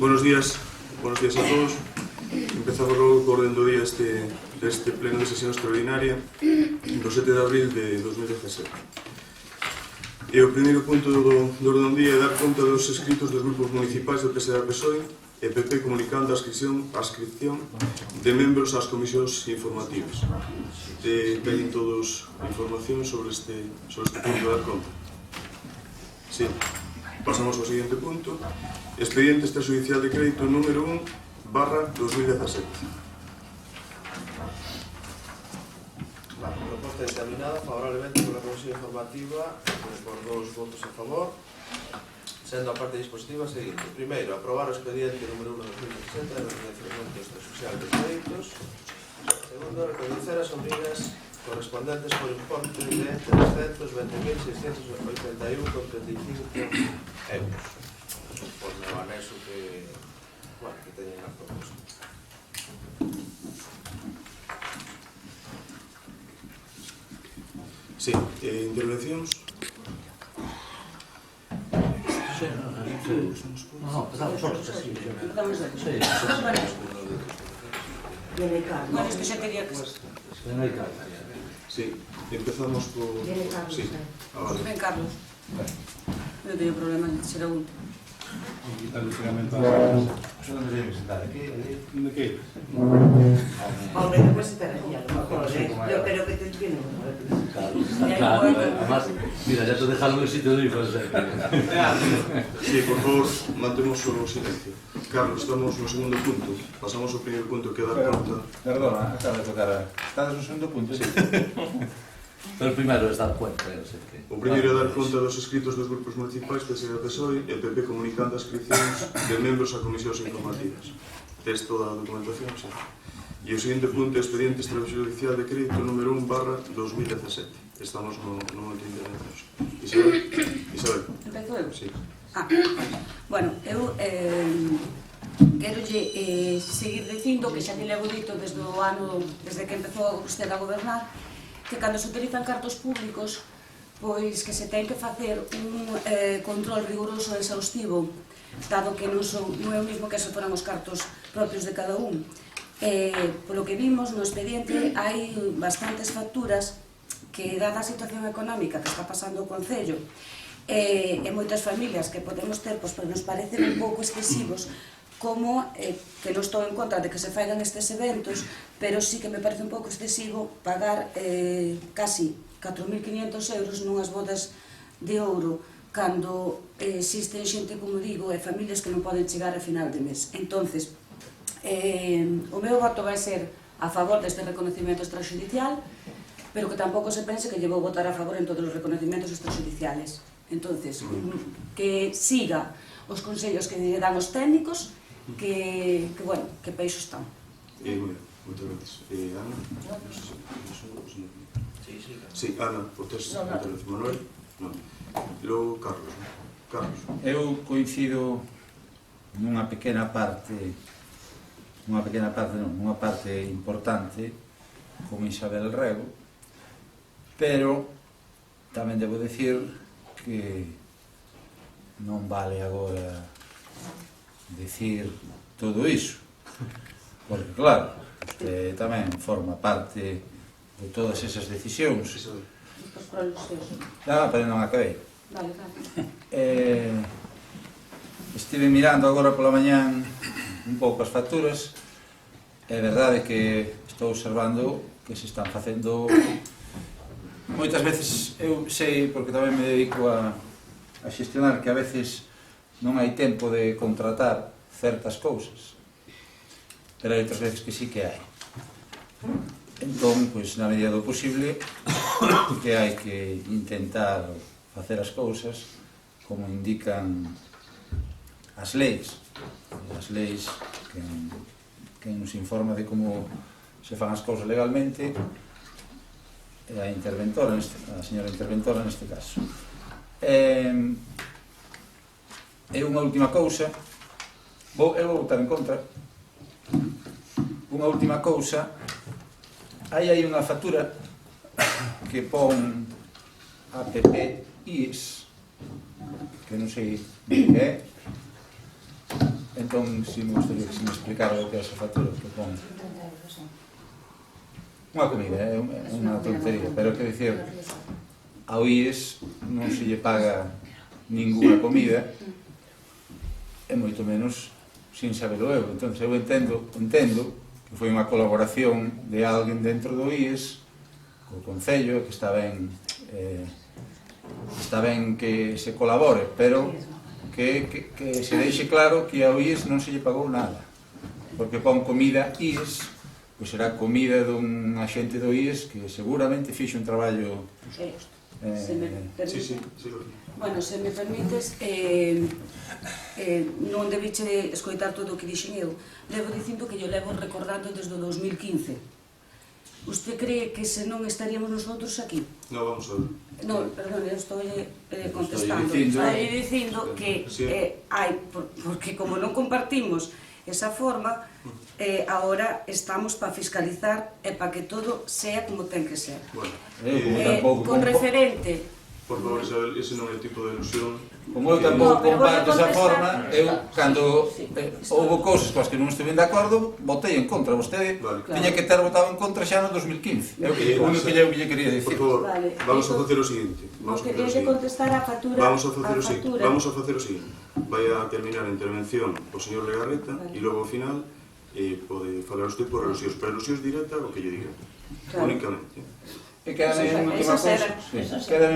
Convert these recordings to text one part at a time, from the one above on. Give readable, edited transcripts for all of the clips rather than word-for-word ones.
Buenos días a todos. Empezamos logo co orden do día deste pleno de sesión extraordinaria do 7 de abril de 2017. E o primeiro punto do orden do día é dar conta dos escritos dos grupos municipais do PSD e PSOE e PP comunicando a ascripción de membros ás comisións informativas. Teñen todos información sobre este punto de dar conta. Sí. Pasamos ao seguinte punto. Expediente extrajudicial de crédito número 1/2017. La proposta examinada favorablemente pola Comisión Informativa por 2 votos a favor, sendo a parte dispositiva a seguinte. Primeiro, aprobar o expediente número 1/2017 de financiamento extrajudicial de créditos. Segundo, reconocer as obrigas correspondentes por importe de 320.681,35 euros, conforme ao anexo que teñen na proposta. Sí, intervencións. Bueno, isto xa quería que... Sí, empezamos por... Sí, vale. Ben, Carlos. Non teño problema en ser a última. ¿Dónde debemos sentar? ¿Aquí? ¿Dónde qué? Hombre, no puedes estar aquí a lo mejor, ¿eh? Pero que te entiendo. Claro, además, mira, ya te dejaron el sitio de ir, pues... Sí, por favor, mantemos o silencio. Carlos, estamos no segundo punto. Pasamos ao primeiro punto que é dar conta. Perdona, acaba de tocar. ¿Estás no segundo punto? Sí. Pero primero es dar cuenta, no sé qué. O primeiro é dar conta dos escritos dos grupos municipais PSD e PSOE e PP comunicando as inscripcións de membros a comisións informativas. Tes toda a documentación, sí. E o seguinte punto é expediente extrajudicial de crédito número 1/2017. Estamos no momento de intervencións. Isabel. Empezo eu? Sí. Bueno, eu querolle seguir dicindo que xa te levo dito desde que empezou usted a gobernar, que cando se utilizan cartos públicos, pois que se ten que facer un control riguroso e exhaustivo, dado que non é o mismo que se foran os cartos propios de cada un. Polo que vimos no expediente hai bastantes facturas que, dada a situación económica que está pasando o Concello e moitas familias que podemos ter, pois nos parecen un pouco excesivos, como que non estou en contra de que se faigan estes eventos, pero sí que me parece un pouco excesivo pagar casi 4.500 euros nunhas bodas de ouro cando existen xente, como digo, e familias que non poden chegar a final de mes. Entonces, o meu voto vai ser a favor deste reconocimiento extrajudicial, pero que tampouco se pense que lle vou votar a favor en todos os reconocimientos extrajudiciales. Entonces, que siga os consellos que lle dan os técnicos, que peixo están. Moitas gracias. Ana? Sí, Ana, o tes intervención. Manuel? Non. Logo, Carlos. Eu coincido nunha parte importante con Isabel Rego, pero tamén debo dicir que non vale agora dicir todo iso, porque claro, tamén forma parte de todas esas decisións. Pero non acabei. Estive mirando agora pola mañán un pouco as facturas. É verdade que estou observando que se están facendo moitas veces. Eu sei, porque tamén me dedico a xestionar, que a veces non hai tempo de contratar certas cousas, pero hai outras veces que sí que hai. Entón, pois, na medida do posible, que hai que intentar facer as cousas como indican as leis que nos informa de como se fan as cousas legalmente é a señora interventora neste caso. E unha última cousa, eu vou votar en contra. Unha última cousa, hai unha factura que pon APP IES, que non sei que é, entón, si me gustaría que se me explicara o que é esa factura que pon. Unha comida, é unha tontería, pero que dicir, ao IES non se lle paga ninguna comida, e moito menos sin saberlo eu. Entón, eu entendo que foi unha colaboración de alguén dentro do IES co Concello, que está ben que se colabore, pero que se deixe claro que ao IES non se lle pagou nada, porque pon comida IES, pois será comida dun agente do IES que seguramente fixo un traballo Se me permite, bueno, se me permites, non debiche escoitar todo o que dixen eu. Levo dicindo que yo levo recordando desde o 2015. Usted cree que se non estaríamos nosotros aquí? No, vamos a ver. No, perdón, eu estou contestando. Estou dicindo que hai, porque como non compartimos esa forma, agora estamos para fiscalizar e para que todo sea como ten que ser. Bueno, Con referente... Por favor, Isabel, ese non é o tipo de ilusión. Como eu tampouco comparto esa forma, eu, cando houve cousas coas que non estive de acordo, votei en contra. Vostede tiña que ter votado en contra xa no 2015. É o único que lle quería dicir. Por favor, vamos a facer o seguinte. Vamos a facer o seguinte. Vai a terminar a intervención o señor Legarreta e logo ao final pode falar usted por alusións. Por alusións directa o que lle diga. Únicamente. E quedame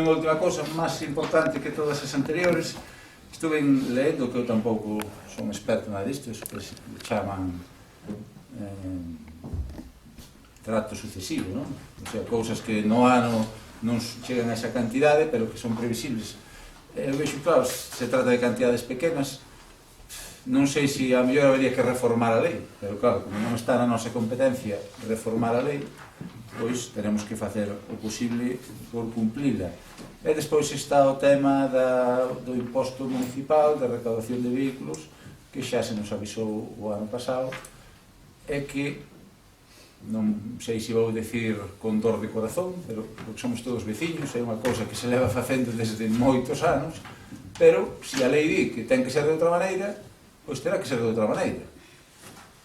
unha última cousa, máis importante que todas as anteriores. Estuve lendo, que eu tampouco son experto na disto, que se chaman trato sucesivo, non? O sea, cousas que no ano non chegan a esa cantidade, pero que son previsibles. Eu vexo, claro, se trata de cantidades pequenas, non sei se a mellor habería que reformar a lei, pero claro, como non está na nosa competencia reformar a lei, pois teremos que facer o posible por cumplila. E despois está o tema do imposto municipal, da recaudación de vehículos, que xa se nos avisou o ano pasado, e que non sei se vou dicir con dor de corazón, pero porque somos todos veciños, é unha cousa que se leva facendo desde moitos anos, pero se a lei di que ten que ser de outra maneira, pois terá que ser de outra maneira.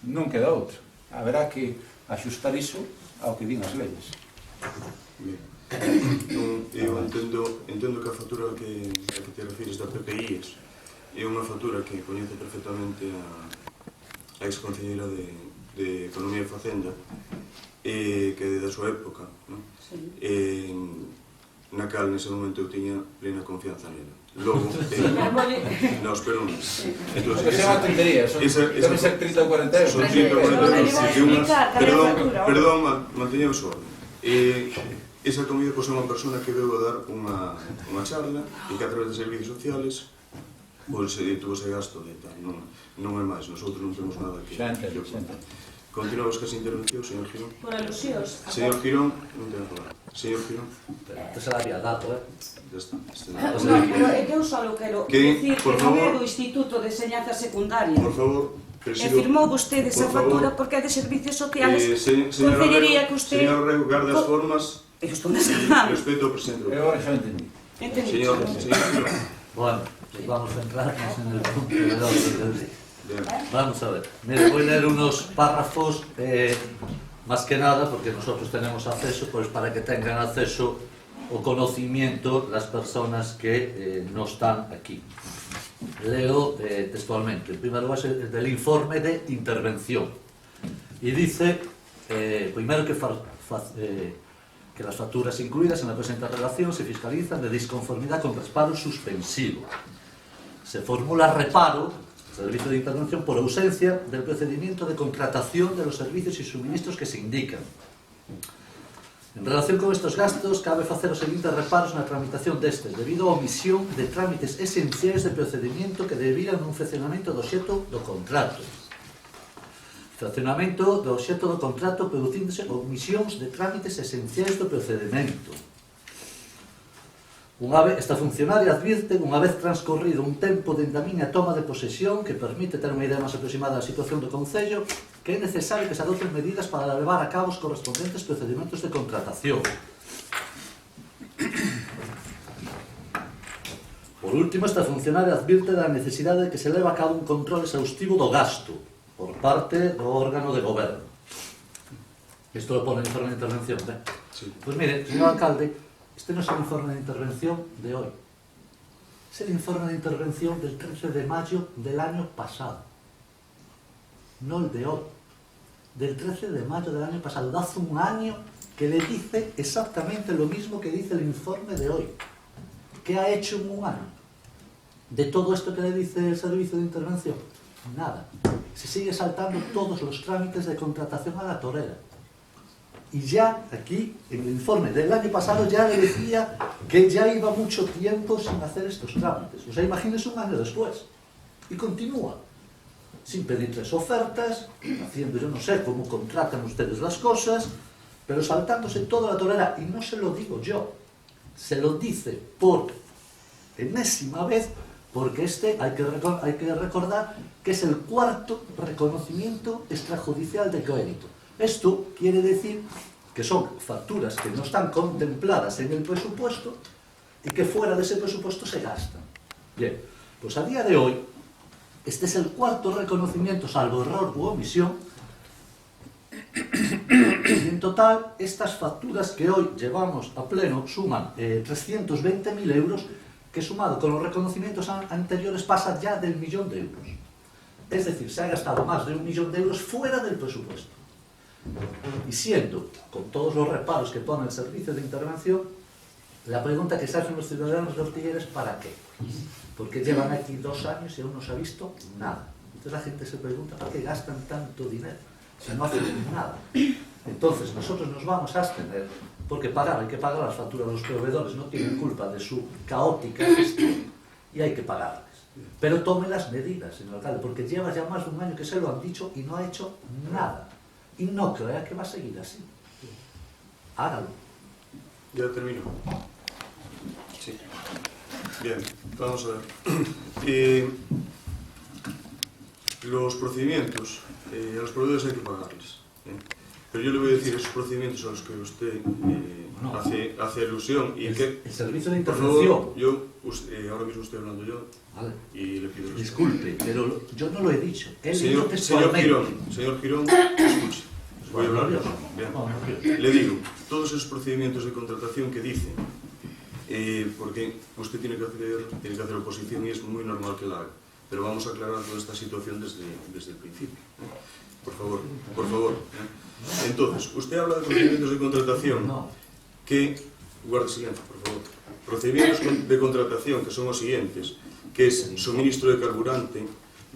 Non queda outra. Haberá que axustar iso ao que din as leis. Eu entendo que a factura a que te refires da PPIs é unha factura que coñece perfectamente a ex-concelleira de Economía e Facenda, que é da súa época, na cal nese momento eu tiña plena confianza nela. Logo, non, espera un momento. Porque xa é unha tontería, debe ser 30 ou 40 euros. Son 30 ou 40 euros. Perdón, manteñemos o orden. Esa comida é unha persona que deu a dar unha charla e que a través de servicios sociales pois tuvo ese gasto de tal, non é máis, nosotros non temos nada que... Xa entendo, xa entendo. Continuamos con esa intervención, señor Girón. Por alusións. Señor Girón, non ten a palabra. Señor Girón. Te se la había dado, Ya está. No, pero é que eu só quero dicir que non é do Instituto de Enseñanza Secundaria. Por favor, presido... E firmou vostede esa factura porque é de Servicios Sociales. Concellería que usted... Señor Rego, guarda as formas. Eu estou descargando. Respeto ao presidente. Eu agora xa entendi. Señor Girón. Bueno, vamos a centrarnos en el punto de hoy. Vamos a ver. Mire, voy a leer unos párrafos, más que nada porque nosotros tenemos acceso, pues para que tengan acceso o conocimiento las personas que no están aquí. Leo textualmente. El primero es del informe de intervención. Y dice, primero que las facturas incluidas en la presente relación se fiscalizan de disconformidad con respaldo suspensivo. Se formula reparo, servicio de intervención, por ausencia del procedimiento de contratación de los servicios y suministros que se indican. En relación con estos gastos, cabe facer os seguintes reparos na tramitación destes, debido a omisión de trámites esenciais de procedimento que debiran un funcionamento do obxecto do contrato. Funcionamento do obxecto do contrato producíndose omisións de trámites esenciais do procedimento. Esta funcionaria advirte, unha vez transcorrido un tempo dende a miña toma de posesión que permite ter unha idea máis aproximada da situación do Concello, que é necesario que se adopten medidas para levar a cabo os correspondentes procedimentos de contratación. Por último, esta funcionaria advirte da necesidade de que se leve a cabo un control exhaustivo do gasto por parte do órgano de goberno. Isto lo pone en informe de intervención, ¿ve? Sí. Pues mire, señor alcalde, este no es el informe de intervención de hoy. Es el informe de intervención del 13 de mayo del año pasado. No el de hoy. Del 13 de mayo del año pasado. De hace un año que le dice exactamente lo mismo que dice el informe de hoy. ¿Qué ha hecho en un año? De todo esto que le dice el servicio de intervención, nada. Se sigue saltando todos los trámites de contratación a la torera. Y ya aquí, en el informe del año pasado, ya le decía que ya iba mucho tiempo sin hacer estos trámites. O sea, imagínense un año después. Y continúa, sin pedirles ofertas, haciendo, yo no sé cómo contratan ustedes las cosas, pero saltándose toda la torera. Y no se lo digo yo, se lo dice por enésima vez, porque hay que recordar que es el cuarto reconocimiento extrajudicial de crédito. Esto quiere decir que son facturas que no están contempladas en el presupuesto y que fuera de ese presupuesto se gastan. Bien, pues a día de hoy, este es el cuarto reconocimiento, salvo error u omisión, y en total estas facturas que hoy llevamos a pleno suman 320.000 euros, que sumado con los reconocimientos anteriores pasa ya del 1.000.000 de euros. Es decir, se ha gastado más de 1.000.000 de euros fuera del presupuesto. Y siendo, con todos los reparos que pone el servicio de intervención, la pregunta que se hacen los ciudadanos de Ortigueira es ¿para qué? Porque llevan aquí 2 años y aún no se ha visto nada. Entonces la gente se pregunta ¿para qué gastan tanto dinero si no hacen nada? Entonces nosotros nos vamos a abstener, porque hay que pagar las facturas de los proveedores, no tienen culpa de su caótica gestión y hay que pagarles. Pero tome las medidas, señor alcalde, porque lleva ya más de un año que se lo han dicho y no ha hecho nada. Y no crea que va a seguir así. Hágalo. Ya termino. Sí. Bien, vamos a ver. Los procedimientos, a los proveedores hay que pagarles. Pero yo le voy a decir esos procedimientos a los que usted hace alusión y el servicio de por intervención. favor, ahora mismo estoy hablando yo, Vale. y le pido respeto. Disculpe, pero yo no lo he dicho. Él Señor Girón, escuche. Voy a hablar yo. Bien. Le digo, todos esos procedimientos de contratación que dice, porque usted tiene que hacer oposición y es muy normal que la haga, pero vamos a aclarar toda esta situación desde el principio. Por favor. Entonces, usted habla de procedimientos de contratación que, guarde silencio, por favor. Procedimientos de contratación que son los siguientes, que es suministro de carburante,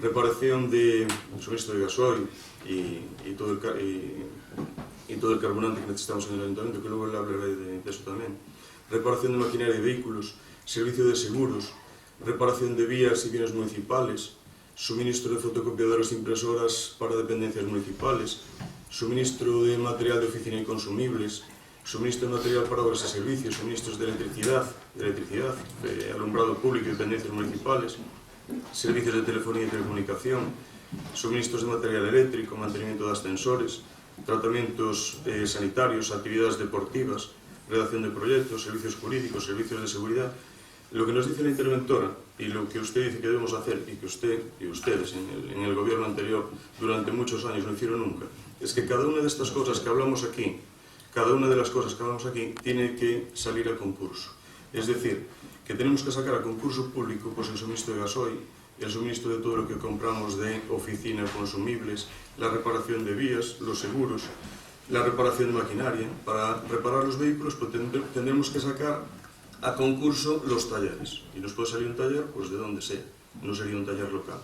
reparación de suministro de gasoil y todo el carburante que necesitamos en el ayuntamiento, que luego le hablaré de eso también, reparación de maquinaria y vehículos, servicio de seguros, reparación de vías y bienes municipales, suministro de fotocopiadoras e impresoras para dependencias municipales, suministro de material de oficina y consumibles, suministro de material para obras y servicios, suministros de electricidad, alumbrado público y dependencias municipales, servicios de telefonía y telecomunicación, suministros de material eléctrico, mantenimiento de ascensores, tratamientos sanitarios, actividades deportivas, redacción de proyectos, servicios jurídicos, servicios de seguridad. Lo que nos dice la interventora y lo que usted dice que debemos hacer y que usted y ustedes en el gobierno anterior durante muchos años no hicieron nunca, es que cada una de estas cosas que hablamos aquí, tiene que salir a concurso. Es decir, que tenemos que sacar a concurso público pues, el suministro de gasoil, el suministro de todo lo que compramos de oficina, consumibles, la reparación de vías, los seguros, la reparación de maquinaria. Para reparar los vehículos pues, tendremos que sacar a concurso los talleres. Y nos puede salir un taller pues de donde sea, no sería un taller local.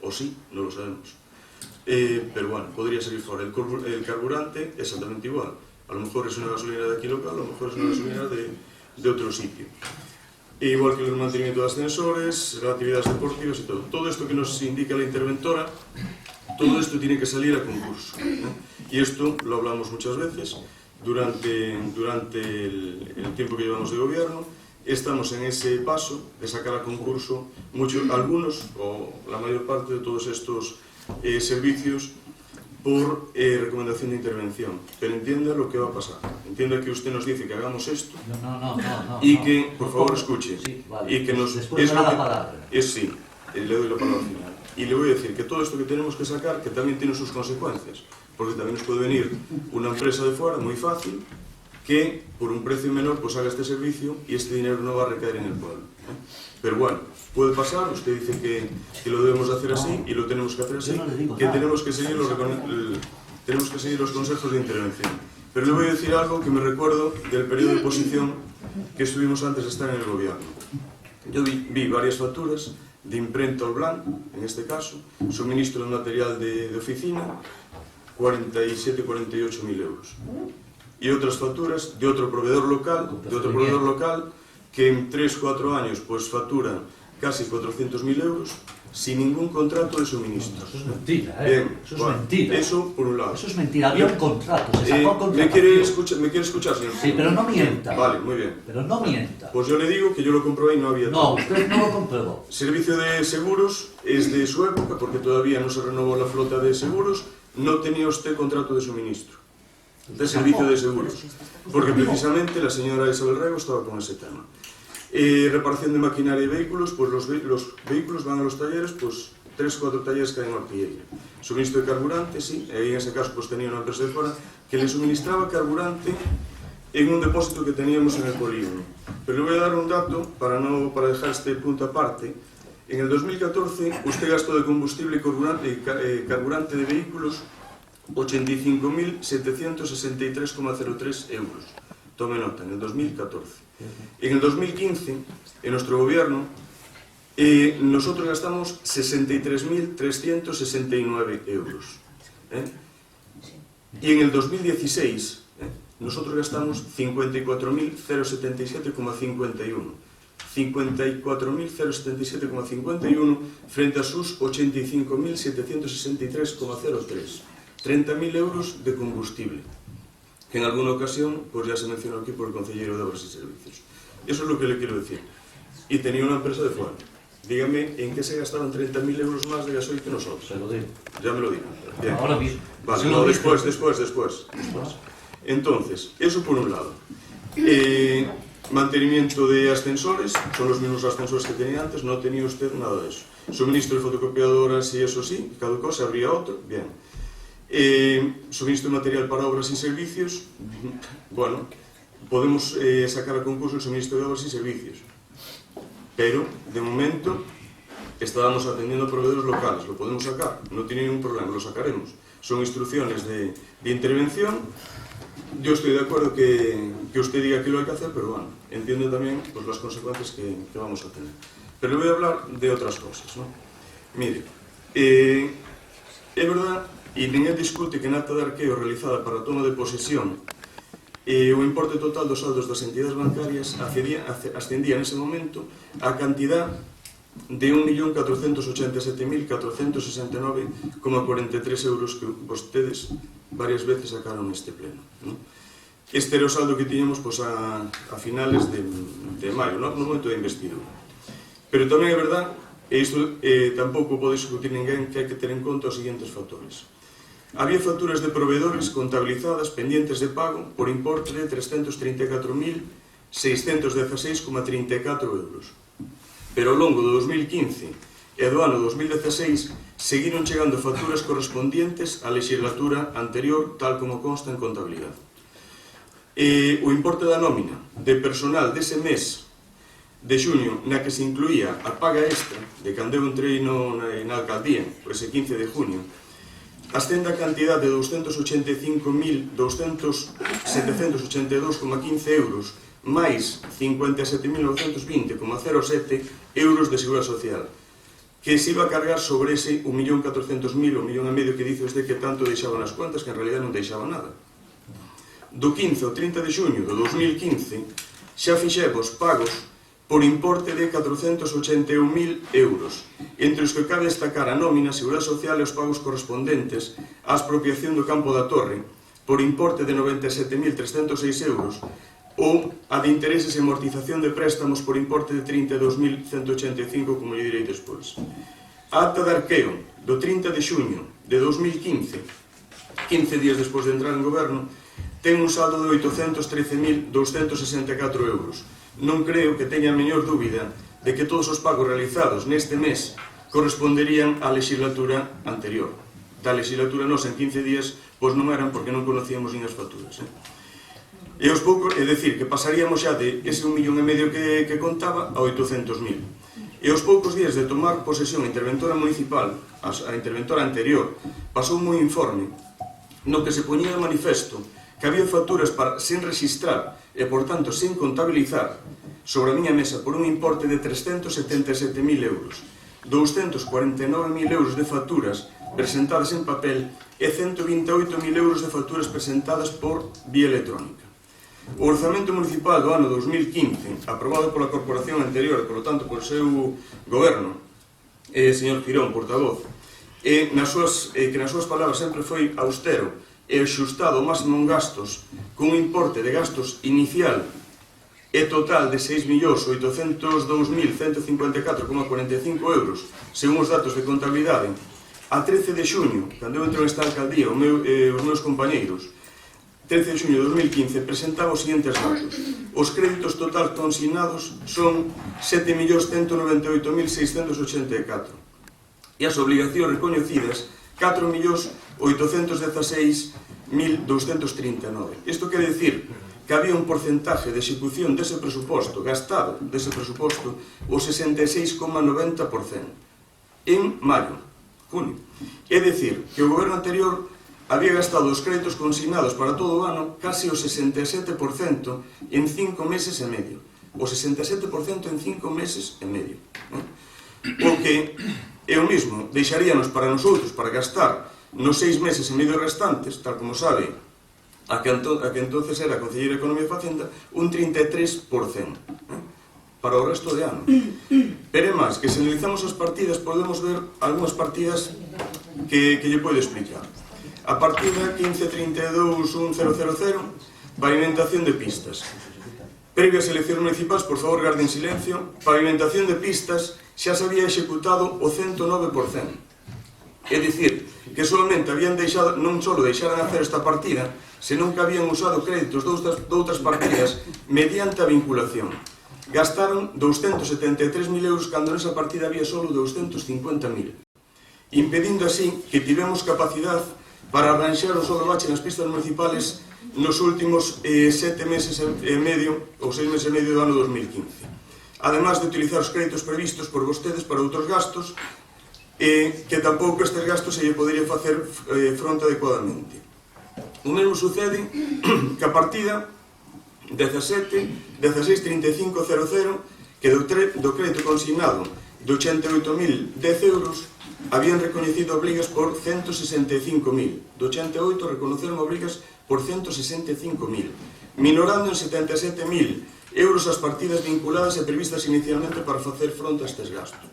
O sí, no lo sabemos. Pero bueno, podría salir fuera. El carburante exactamente igual. A lo mejor es una gasolina de aquí local, a lo mejor es una gasolina de otro sitio. Igual que el mantenimiento de ascensores, las actividades deportivas y todo. Todo esto que nos indica la interventora, todo esto tiene que salir a concurso, ¿no? Y esto lo hablamos muchas veces durante el tiempo que llevamos de gobierno. Estamos en ese paso de sacar a concurso algunos o la mayor parte de todos estos servicios, por recomendación de intervención, pero entienda lo que va a pasar. Entienda que usted nos dice que hagamos esto y que, por favor, escuche. Sí, vale. Y que nos... Después me da la palabra. Sí, le doy la palabra final. Y le voy a decir que todo esto que tenemos que sacar, que también tiene sus consecuencias, porque también nos puede venir una empresa de fuera, muy fácil, que por un precio menor pues haga este servicio y este dinero no va a recaer en el pueblo. Pero bueno, puede pasar, usted dice que lo debemos hacer así y lo tenemos que hacer así, que tenemos que seguir los consejos de intervención. Pero le voy a decir algo que me recuerdo del periodo de oposición que estuvimos antes de estar en el gobierno. Yo vi varias facturas de imprenta al blanco, en este caso, suministro de material de oficina, 47-48 mil euros. Y otras facturas de otro proveedor local, que en 3-4 años pues factura casi 400.000 euros sin ningún contrato de suministro. Eso es mentira, Bien, eso es mentira. Eso por un lado. Eso es mentira, había un contrato, se sacó contratación. ¿Me quiere escuchar, señor? Sí, pero no mienta. Vale, muy bien. Pero no mienta. Pues yo le digo que yo lo comprobé y no había No, tal. usted no lo comprobó. Servicio de seguros es de su época, porque todavía no se renovó la flota de seguros, no tenía usted contrato de suministro, de servicio de seguros, porque precisamente la señora Isabel Rego estaba con ese tema. Reparación de maquinaria y vehículos, pues los vehículos van a los talleres, pues 3-4 talleres que hay en Ortigueira. Suministro de carburante, sí, y en ese caso pues tenía una empresa de fuera que le suministraba carburante en un depósito que teníamos en el polígono. Pero le voy a dar un dato para dejar este punto aparte. En el 2014 usted gastó de combustible y carburante de vehículos 85.763,03 euros. Tome nota, en el 2014. En el 2015, en nuestro gobierno, nosotros gastamos 63.369 euros. Y en el 2016, nosotros gastamos 54.077,51. 54.077,51 frente a sus 85.763,03. 30.000 euros de combustible, que en alguna ocasión pues ya se mencionó aquí por el consejero de Obras y Servicios. Eso es lo que le quiero decir. Y tenía una empresa de fuera. Dígame en qué se gastaron 30.000 euros más de gasoil que nosotros. Se lo digo. Ya me lo digo. Bien. Ahora mismo. Vale, no, después. Entonces, eso por un lado. Mantenimiento de ascensores, son los mismos ascensores que tenía antes, no tenía usted nada de eso. Suministro de fotocopiadoras y eso sí, caducó, se abría otro, bien. Suministro de material para obras y servicios, bueno, podemos sacar a concurso el suministro de obras y servicios, pero de momento estábamos atendiendo a proveedores locales, lo podemos sacar, no tiene ningún problema, lo sacaremos. Son instrucciones de intervención. Yo estoy de acuerdo que usted diga que lo hay que hacer, pero bueno, entiendo también pues, las consecuencias que vamos a tener. Pero le voy a hablar de otras cosas, ¿no? Mire, é verdad, e ninguén discute que na acta de arqueo realizada para a toma de posesión o importe total dos saldos das entidades bancarias ascendía nese momento a cantidad de 1.487.469,43 euros que vostedes varias veces sacaron neste pleno, ¿no? Este era o saldo que tiñamos pues, a finales de maio, ¿no? No momento de investidura. Pero tamén é verdad, e isto tampouco pode discutir ninguén, que hai que ter en conta os seguintes factores. Había facturas de proveedores contabilizadas pendientes de pago por importe de 334.616,34 euros. Pero ao longo do 2015 e do ano 2016 seguiron chegando facturas correspondientes á legislatura anterior, tal como consta en contabilidade. O importe da nómina de personal dese mes de xuño, na que se incluía a paga extra de cando eu entrei na alcaldía, por ese 15 de junio, ascende a cantidad de 285.782,15 euros máis 57.920,07 euros de seguridade social, que se iba a cargar sobre ese 1.400.000, 1,5 millón que dice usted que tanto deixaban as contas, que en realidad non deixaba nada. Do 15 ao 30 de xuño do 2015 xa fixemos pagos por importe de 481.000 euros, entre os que cabe destacar a nómina, a seguridade social e os pagos correspondentes á expropiación do campo da Torre por importe de 97.306 euros ou a de intereses e amortización de préstamos por importe de 32.185, como lle direi despois. A acta de arqueo do 30 de xuño de 2015 15 días despois de entrar en goberno, ten un saldo de 813.264 euros. Non creo que teña a mellor dúbida de que todos os pagos realizados neste mes corresponderían á legislatura anterior. Da legislatura nos en 15 días pois non eran porque non conocíamos nin as facturas. E aos poucos, é dicir, que pasaríamos xa de ese 1,5 millón que contaba a 800.000. E aos poucos días de tomar posesión a interventora municipal, a interventora anterior, pasou un informe no que se poñía de manifesto que había facturas sen registrar e, por tanto, sen contabilizar sobre a miña mesa por un importe de 377.000 euros, 249.000 euros de facturas presentadas en papel e 128.000 euros de facturas presentadas por vía electrónica. O orzamento municipal do ano 2015, aprobado pola corporación anterior e, polo tanto, polo seu goberno, señor Quirón, portavoz, que nas súas palabras sempre foi austero e axustado ao máximo en gastos, cun importe de gastos inicial e total de 6.802.154,45 euros, según os datos de contabilidade. A 13 de xuño, cando eu entro nesta alcaldía, os meus compañeiros, 13 de xuño de 2015, presentaba os seguintes datos. Os créditos total consignados son 7.198.684 e as obligacións recoñecidas 4.816.239. Isto quere dicir que había un porcentaje de execución dese presuposto, gastado dese presuposto, o 66,90% en maio, junio. É dicir, que o goberno anterior había gastado os créditos consignados para todo o ano case o 67% en 5 meses e medio. O 67% en 5 meses e medio. O que é o mismo, deixaríanos para nosotros, para gastar nos 6 meses e medio restantes, tal como sabe a que entonces era a Concelleira de Economía e Facenda, un 33% para o resto de ano. Pero é máis, que se analizamos as partidas, podemos ver algunhas partidas que lle podo explicar. A partida 15.32.1000, pavimentación de pistas. Previas eleccións municipais, por favor, garden silencio, pavimentación de pistas xa se había executado o 109%. É dicir, que solamente habían deixado, non só deixaran hacer esta partida, senón que habían usado créditos de outras partidas mediante a vinculación. Gastaron 273.000 euros cando nesa partida había só 250.000, impedindo así que tivemos capacidade para arranxar o solo bache nas pistas municipales nos últimos 7 meses e medio ou 6 meses e medio do ano 2015. Ademais de utilizar os créditos previstos por vostedes para outros gastos, que tampouco estes gastos se lle podería facer fronte adecuadamente. O mesmo sucede que a partida 16.35.00, que do crédito consignado de 88.010 euros, habían recoñecido obrigas por 165.000. Do 88 reconoceron obrigas por 165.000, minorando en 77.000 euros as partidas vinculadas e previstas inicialmente para facer fronte a estes gastos.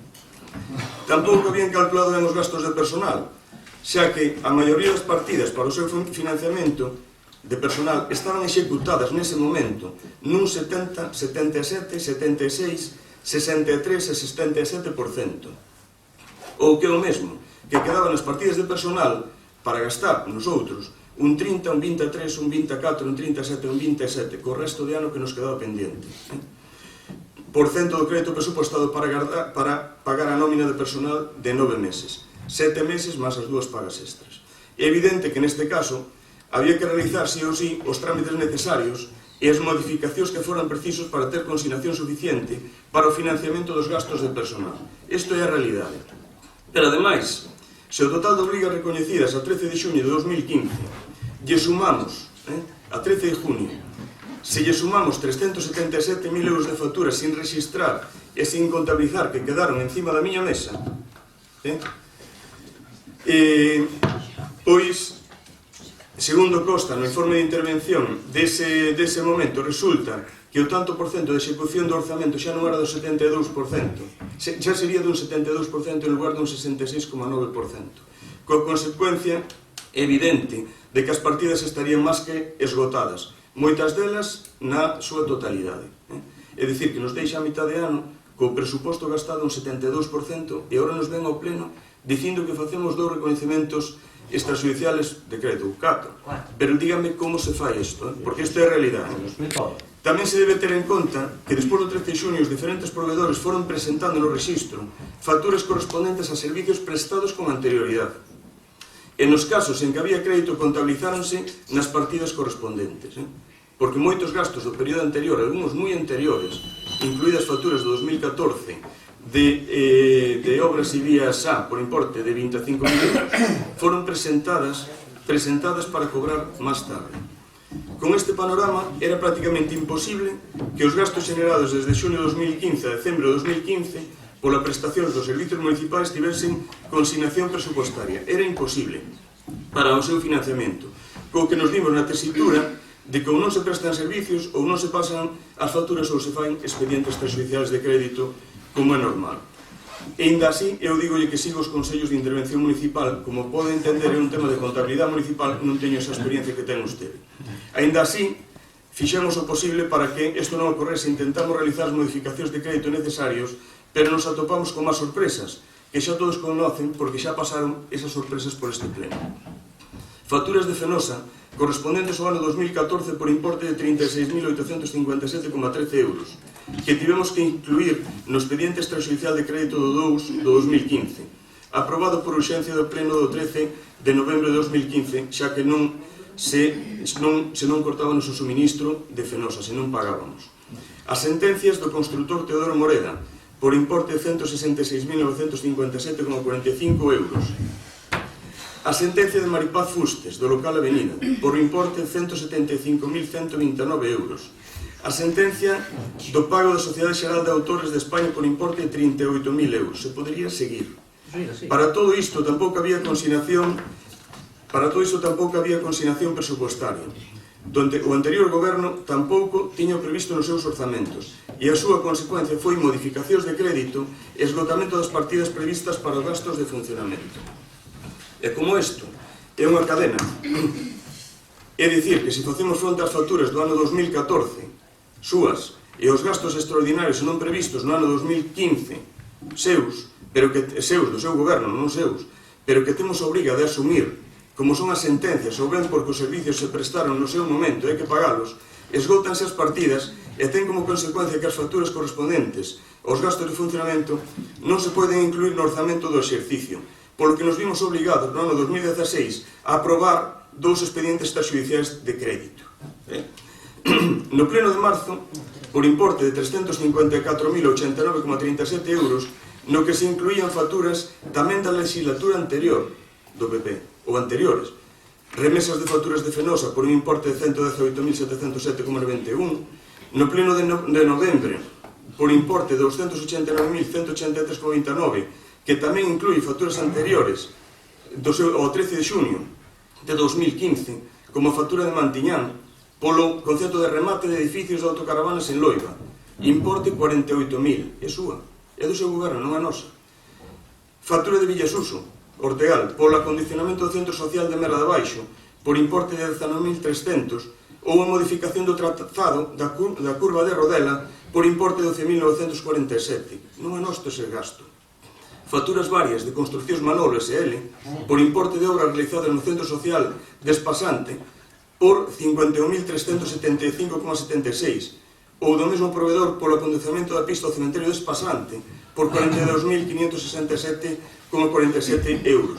Tampouco habían calculado ben os gastos de personal, xa que a maioría das partidas para o seu financiamento de personal estaban executadas nese momento nun 70, 77, 76, 63 e 67%. Ou que é o mesmo, que quedaban as partidas de personal para gastar nos outros un 30, un 23, un 24, un 37, un 27, co resto de ano que nos quedaba pendiente. Por cento do crédito presupuestado para pagar a nómina de personal de 9 meses, 7 meses máis as 2 pagas extras. É evidente que neste caso había que realizar sí ou sí os trámites necesarios e as modificacións que foran precisos para ter consignación suficiente para o financiamento dos gastos de personal. Isto é a realidade. Pero ademais, se o total de obrigas recoñecidas a 13 de xuño de 2015 lle sumamos a 13 de junio, se lle sumamos 377.000 euros de facturas sin registrar e sin contabilizar que quedaron encima da miña mesa, pois, segundo consta no informe de intervención dese momento, resulta que o tanto por cento de execución do orzamento xa non era do 72%, xa sería dun 72% en lugar dun 66,9%, coa consecuencia evidente de que as partidas estarían máis que esgotadas, moitas delas na súa totalidade. É dicir, que nos deixa a mitad de ano co presuposto gastado un 72% e agora nos ven ao pleno dicindo que facemos 2 recoñecementos extrajudiciales de crédito, 4. Pero dígame como se fai isto, porque isto é a realidade. Tamén se debe ter en conta que despois do 13 de xuño os diferentes proveedores foron presentando no rexistro facturas correspondentes a servicios prestados con anterioridade. En os casos en que había crédito contabilizáronse nas partidas correspondentes, porque moitos gastos do período anterior, algúns moi anteriores, incluídas facturas do 2014 de obras e vías A por importe de 25.000 euros, foron presentadas para cobrar máis tarde. Con este panorama era prácticamente imposible que os gastos generados desde xuño de 2015 a decembro de 2015 pola prestación dos servicios municipais tivesen consignación presupostaria. Era imposible para o seu financiamento, co que nos vimos na tesitura de que ou non se prestan servicios ou non se pasan as facturas ou se fan expedientes extrajudiciais de crédito como é normal. E ainda así, eu digolle que sigo os consellos de intervención municipal, como pode entender, é un tema de contabilidade municipal, non teño esa experiencia que ten usted. Ainda así, fixemos o posible para que isto non ocorrese, intentamos realizar as modificacións de crédito necesarios, pero nos atopamos con máis sorpresas, que xa todos conocen porque xa pasaron esas sorpresas por este pleno. Facturas de Fenosa, correspondentes ao ano 2014 por importe de 36.857,13 euros, que tivemos que incluir no expediente extrajudicial de crédito do 2 do 2015, aprobado por urxencia do pleno do 13 de novembro de 2015, xa que se non cortábamos o suministro de Fenosa, se non pagábamos. As sentencias do constructor Teodoro Moreda, por importe de 166.957,45 euros. A sentencia de Maripaz Fustes, do local Avenida, por importe de 175.129 euros. A sentencia do pago da Sociedade Xeral de Autores de España por importe de 38.000 euros. Se podería seguir. Para todo isto tampouco había consignación presupostaria, donde o anterior goberno tampouco tiña previsto nos seus orzamentos, e a súa consecuencia foi modificacións de crédito e esgotamento das partidas previstas para os gastos de funcionamento. E como isto é unha cadena, é dicir que se facemos fronte ás facturas do ano 2014 súas e os gastos extraordinarios non previstos no ano 2015 seus do seu goberno, non seus, pero que temos a obriga de asumir como son as sentencias ou ben porque os servicios se prestaron no seu momento e hai que pagalos, esgótanse as partidas e ten como consecuencia que as facturas correspondentes aos gastos de funcionamento non se poden incluir no orzamento do exercicio, polo que nos vimos obligados no ano 2016 a aprobar 2 expedientes extrajudiciais de crédito. No pleno de marzo, por importe de 354.089,37 euros, no que se incluían facturas tamén da legislatura anterior do PP, ou anteriores, remesas de facturas de Fenosa por un importe de 118.707,91, no pleno de novembro, por importe de 289.183,29, que tamén inclui facturas anteriores ao 13 de xuño de 2015, como a factura de Mantiñán, polo concepto de remate de edificios de autocaravanas en Loiva, importe 48.000, é súa, é do seu goberno, non é nosa. Factura de Villasuso, Ortegal, polo acondicionamento do centro social de Merra de Baixo, por importe de 19.300, ou a modificación do trazado da curva de Rodela, por importe de 12.947. Non é nosto ese gasto. Facturas varias de Construccións Manolo S.L. por importe de obras realizadas no Centro Social de Espasante por 51.375,76, ou do mesmo proveedor polo acondicionamento da pista ao cementerio de Espasante por 42.567,47 euros.